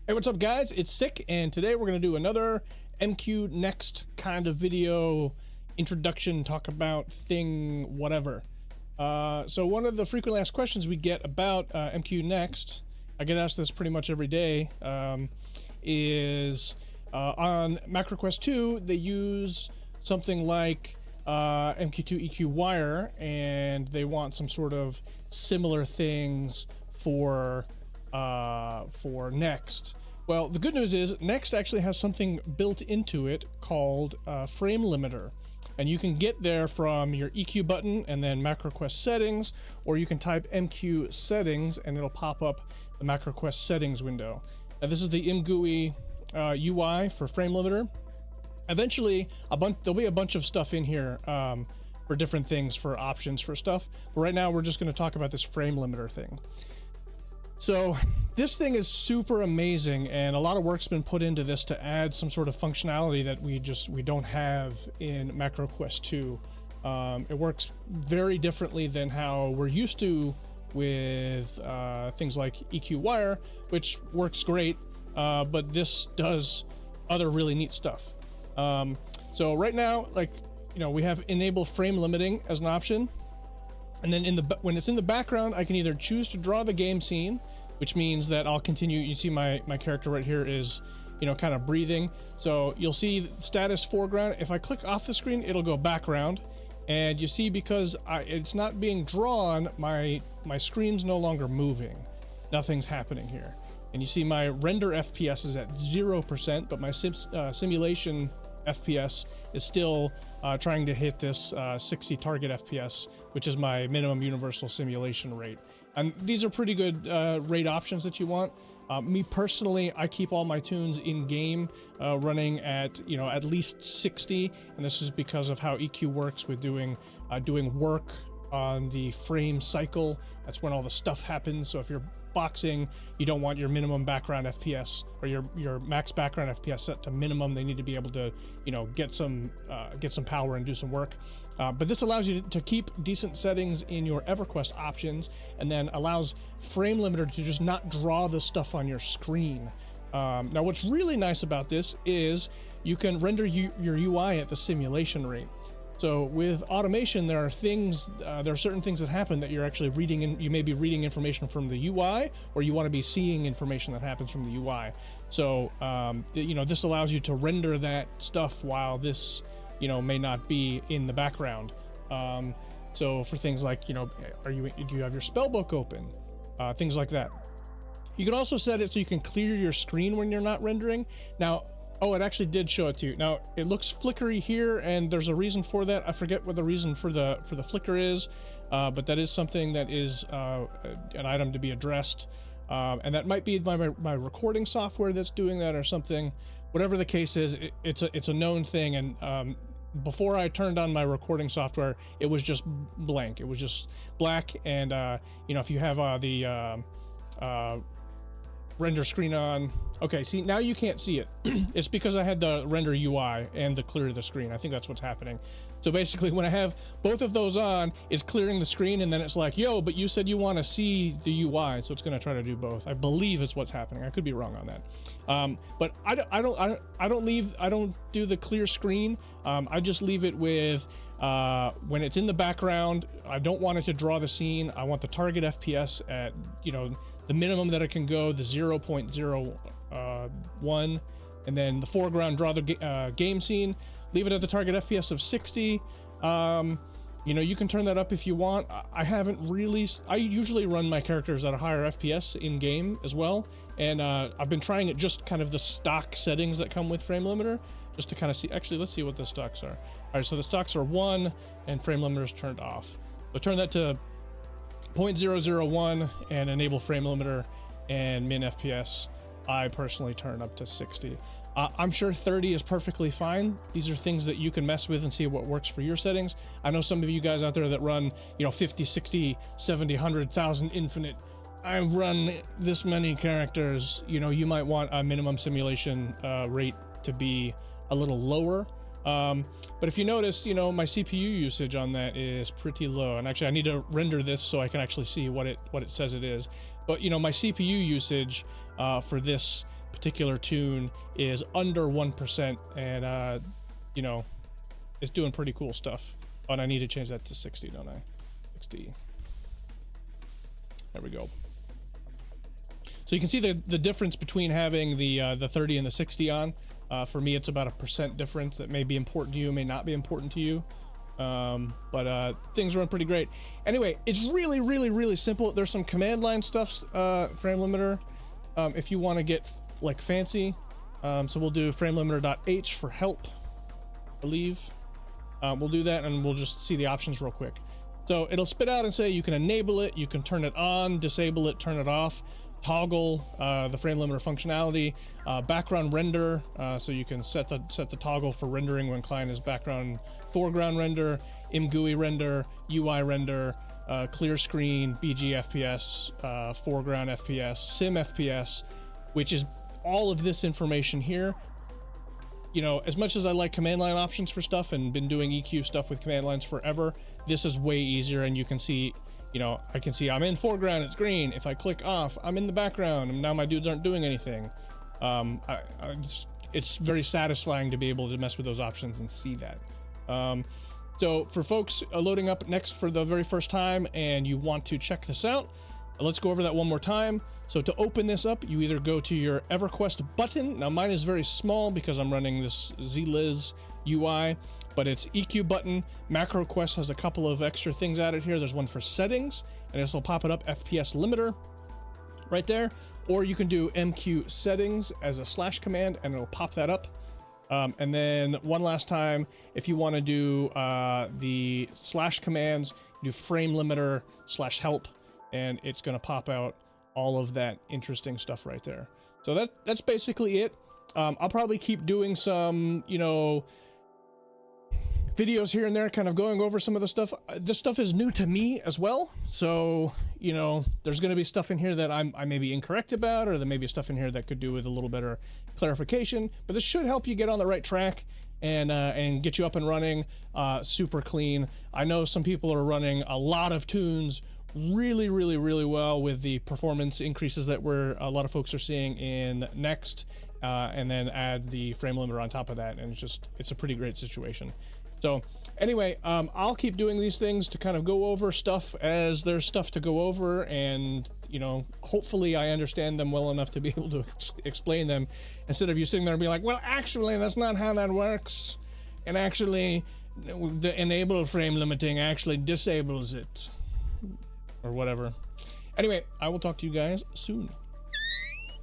Hey, what's up guys? It's Sick, and today we're going to do another MQNext kind of video introduction, talk about thing, whatever. So one of the frequently asked questions we get about MQNext, I get asked this pretty much every day, is on MacroQuest 2, they use something like MQ2 EQ wire, and they want some sort of similar things for Next. Well, the good news is Next actually has something built into it called Framelimiter, and you can get there from your EQ button and then MacroQuest settings, or you can type MQ settings and it'll pop up the MacroQuest settings window. Now, this is the ImGui UI for Framelimiter. Eventually, there'll be a bunch of stuff in here for different things, for options for stuff, but right now we're just going to talk about this Framelimiter thing. So this thing is super amazing, and a lot of work's been put into this to add some sort of functionality that we don't have in MacroQuest 2. It works very differently than how we're used to with things like EQ wire, which works great, but this does other really neat stuff. So right now, we have enable frame limiting as an option. And then when it's in the background, I can either choose to draw the game scene, which means that I'll continue. You see my character right here is, kind of breathing. So you'll see status foreground. If I click off the screen, it'll go background. And you see, because it's not being drawn, my screen's no longer moving. Nothing's happening here. And you see my render FPS is at 0%, but my simulation FPS is still trying to hit this 60 target FPS, which is my minimum universal simulation rate. And these are pretty good rate options that you want. Me personally, I keep all my tunes in game running at at least 60, and this is because of how EQ works with doing work on the frame cycle. That's when all the stuff happens. So if you're boxing, you don't want your minimum background FPS or your max background FPS set to minimum. They need to be able to get some power and do some work. But this allows you to keep decent settings in your EverQuest options, and then allows Framelimiter to just not draw the stuff on your screen. Now, what's really nice about this is you can render your UI at the simulation rate. So with automation, there are certain things that happen that you're actually reading, and you may be reading information from the UI, or you want to be seeing information that happens from the UI. So this allows you to render that stuff while this may not be in the background. So for things like do you have your spellbook open, things like that. You can also set it so you can clear your screen when you're not rendering. Now, oh, it actually did show it to you. Now, it looks flickery here, and there's a reason for that. I forget what the reason for the flicker is, but that is something that is an item to be addressed. And that might be my recording software that's doing that or something. Whatever the case is, it's a known thing, and before I turned on my recording software, it was just blank. It was just black, and if you have the render screen on. Okay, see, now you can't see it. It's because I had the render UI and the clear the screen. I think that's what's happening. So basically, when I have both of those on, it's clearing the screen, and then it's like, yo, but you said you want to see the UI, so it's going to try to do both. I believe it's what's happening. I could be wrong on that. But I don't do the clear screen. I just leave it with when it's in the background. I don't want it to draw the scene. I want the target FPS at the minimum that it can go, the 0.01, and then the foreground, draw the game scene, leave it at the target FPS of 60. You can turn that up if you want. I usually run my characters at a higher FPS in game as well, and I've been trying it just kind of the stock settings that come with Framelimiter, just to kind of see. Actually, let's see what the stocks are. All right, so the stocks are 1, and Framelimiter is turned off. So turn that to 0.001 and enable Framelimiter, and min FPS I personally turn up to 60. I'm sure 30 is perfectly fine. These are things that you can mess with and see what works for your settings. I know some of you guys out there that run 50, 60, 70, 100,000 infinite. I run this many characters. You might want a minimum simulation rate to be a little lower. But if you notice, my CPU usage on that is pretty low. And actually, I need to render this so I can actually see what it says it is. But my CPU usage for this particular tune is under 1%, and you know, it's doing pretty cool stuff. Oh, and I need to change that to 60, don't I? 60. There we go. So you can see the difference between having the 30 and the 60 on. For me, it's about a % difference that may be important to you, may not be important to you. But things run pretty great. Anyway, it's really, really, really simple. There's some command line stuff, Framelimiter, if you want to get like fancy. So we'll do framelimiter.h for help, I believe. We'll do that, and we'll just see the options real quick. So it'll spit out and say you can enable it, you can turn it on, disable it, turn it off, toggle the Framelimiter functionality, background render, so you can set the toggle for rendering when client is background foreground render, ImGui render, UI render, clear screen, BG FPS, foreground FPS, sim FPS, which is all of this information here. You know, as much as I like command line options for stuff and been doing EQ stuff with command lines forever, this is way easier, and you can see, you know, I can see I'm in foreground, it's green. If I click off, I'm in the background, and now my dudes aren't doing anything. It's very satisfying to be able to mess with those options and see that. So for folks loading up Next for the very first time and you want to check this out, let's go over that one more time. So to open this up, you either go to your EverQuest button. Now mine is very small because I'm running this ZLiz UI, but it's EQ button. MacroQuest has a couple of extra things added here. There's one for settings, and this will pop it up, FPS limiter right there. Or you can do MQ settings as a slash command, and it'll pop that up. And then one last time, if you want to do the slash commands, do Framelimiter / help, and it's going to pop out all of that interesting stuff right there. So that's basically it. I'll probably keep doing some, you know, videos here and there, kind of going over some of the stuff. This stuff is new to me as well, so you know, there's going to be stuff in here that I may be incorrect about, or there may be stuff in here that could do with a little better clarification. But this should help you get on the right track and get you up and running super clean. I know some people are running a lot of tunes really, really, really well with the performance increases that a lot of folks are seeing in Next, and then add the Framelimiter on top of that, and it's a pretty great situation. So anyway, I'll keep doing these things to kind of go over stuff as there's stuff to go over, and you know, hopefully I understand them well enough to be able to explain them, instead of you sitting there and being like, well, actually that's not how that works, and actually the enable frame limiting actually disables it, or whatever. Anyway, I will talk to you guys soon.